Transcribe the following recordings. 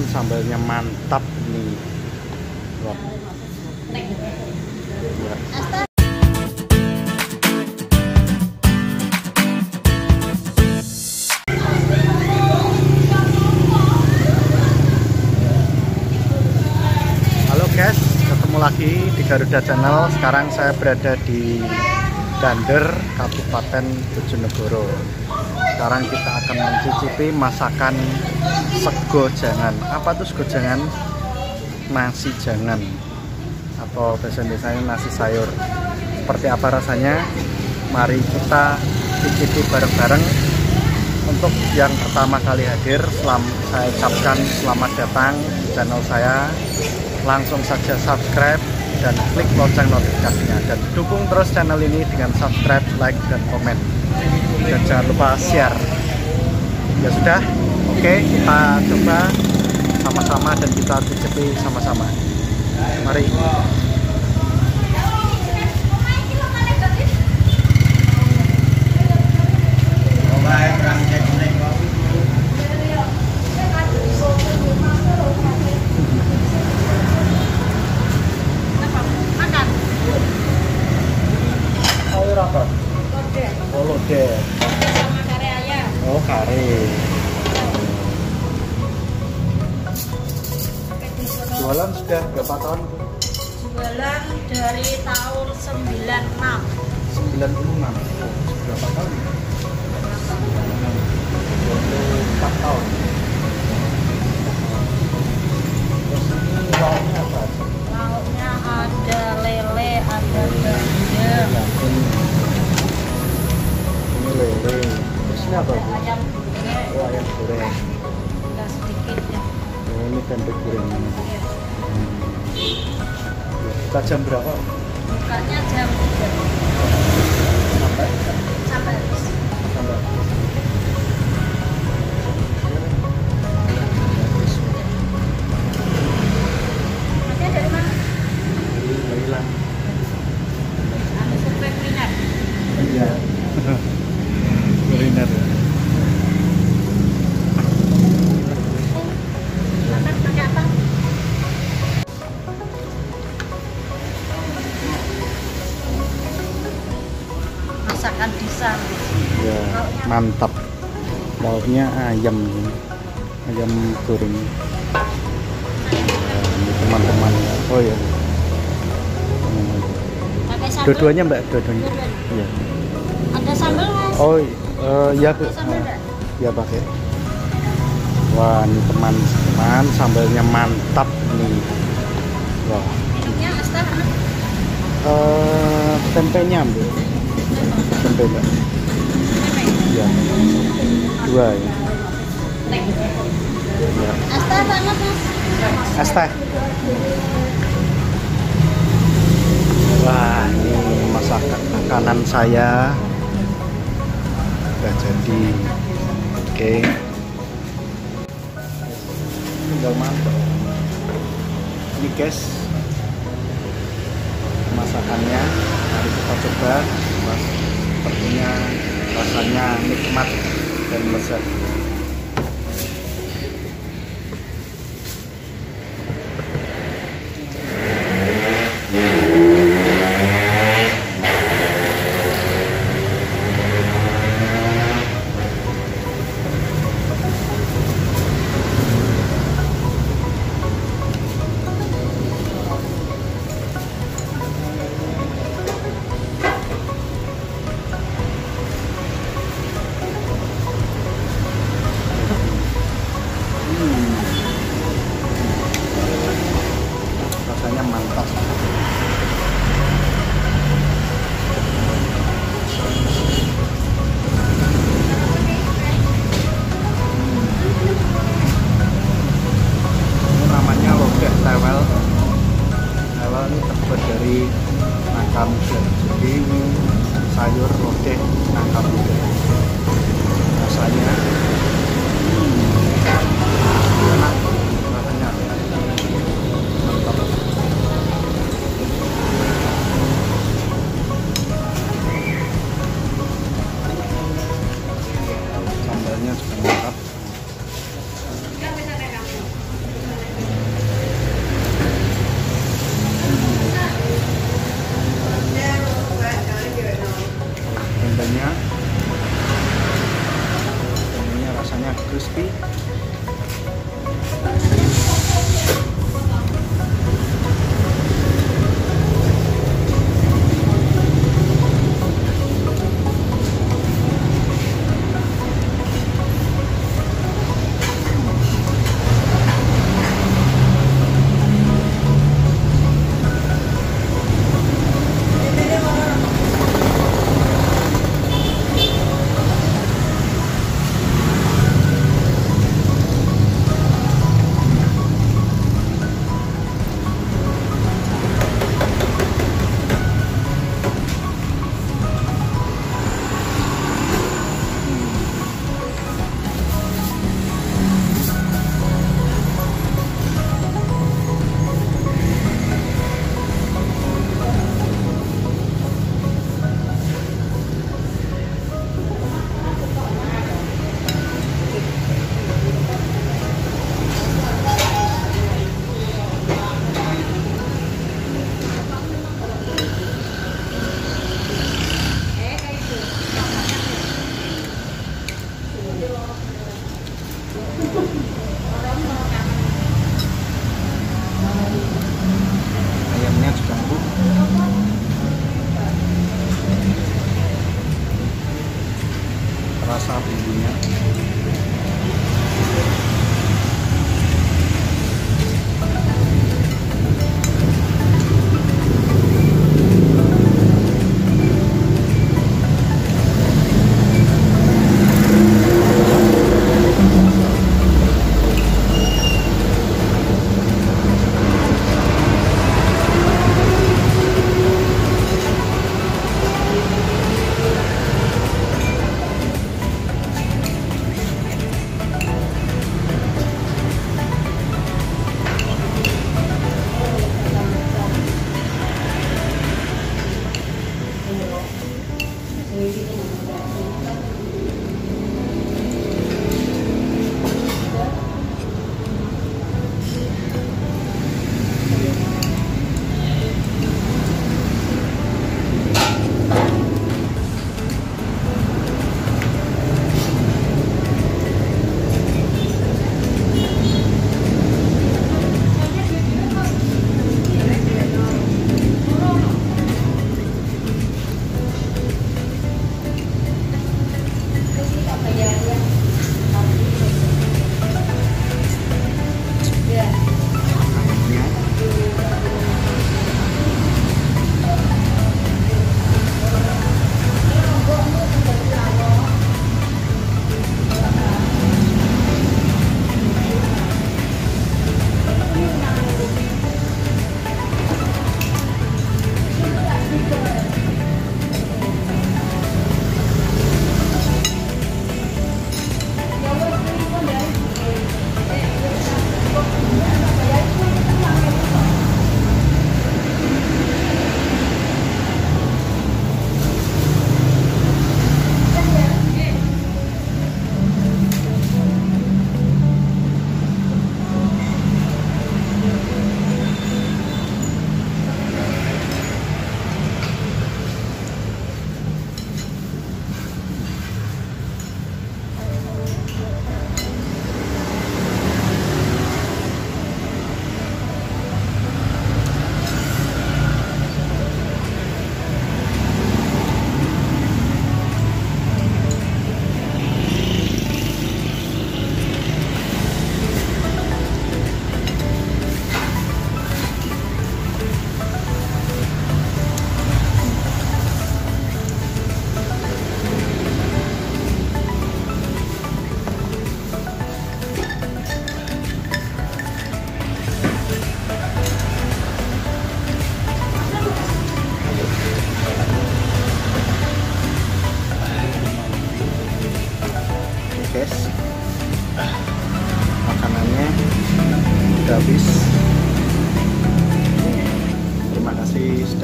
teman-teman, sambalnya mantap nih. Wah. Ya. Halo guys, ketemu lagi di Garuda Channel. Sekarang saya berada di Dander, Kabupaten Bojonegoro. Sekarang kita akan mencicipi masakan sego jangan. Apa tuh sego jangan? Nasi jangan, atau biasanya nasi sayur. Seperti apa rasanya? Mari kita cicipi bareng-bareng. Untuk yang pertama kali hadir, saya ucapkan selamat datang di channel saya. Langsung saja subscribe dan klik lonceng notifikasinya, dan dukung terus channel ini dengan subscribe, like, dan komen. Dan jangan lupa share. Ya sudah, oke, kita coba sama-sama dan kita cicipi sama-sama. Mari. Apa? Oh, lodeh. Sama kare ayam. Oh, kare. Jualan sudah berapa tahun? Jualan dari tahun 96. 96. Oh, berapa tahun? 24 tahun. Terus ini lauknya apa? Lauknya ada lele, ada bandeng. Ini lele. Terus ini apa? Bu? Ayam goreng. Oh, ayam goreng. Ada sedikit ya. Oh, ini tempe goreng. Iya. Kita jam berapa? Bukanya jam 3. Sampai? Sampai habis. Sampai. Masnya dari mana? Hilang. Ada survei kuliner. Iya. Kuliner ya. Makan pakai apa? Masakan Disa. Ya, mantap. Lauknya ayam goreng. Ini teman-teman. Oh ya. Pakai sambal. Dua-duanya Mbak, dua-duanya. Iya. Ada sambal Mas? Oh, ya Bu. Ada sambal enggak? Ya pakai. Wah, ini teman-teman, sambalnya mantap nih. Wah. Minumnya es teh. Tempenya Bu. Tempe Mbak. Iya. Dua ya. Ya. Es teh banget Mas. Es teh. Wah, ini makanan saya udah jadi. Oke. Tinggal mantap. Ini guys, masakannya. Mari kita coba. Mas, sepertinya rasanya nikmat dan lezat. Rasanya mantap. Ini namanya lodeh tewel. Tewel ini terbuat dari nangka muda. Jadi ini sayur lodeh nangka muda. Rasanya enak. Rasanya mantap. Sambalnya juga mantap.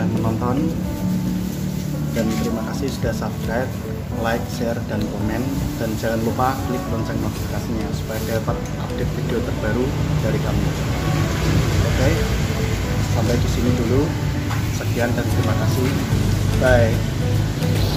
sudah menonton, dan terima kasih sudah subscribe, like, share, dan komen. Dan jangan lupa klik lonceng notifikasinya supaya dapat update video terbaru dari kami. Oke, sampai di sini dulu. Sekian dan terima kasih. Bye.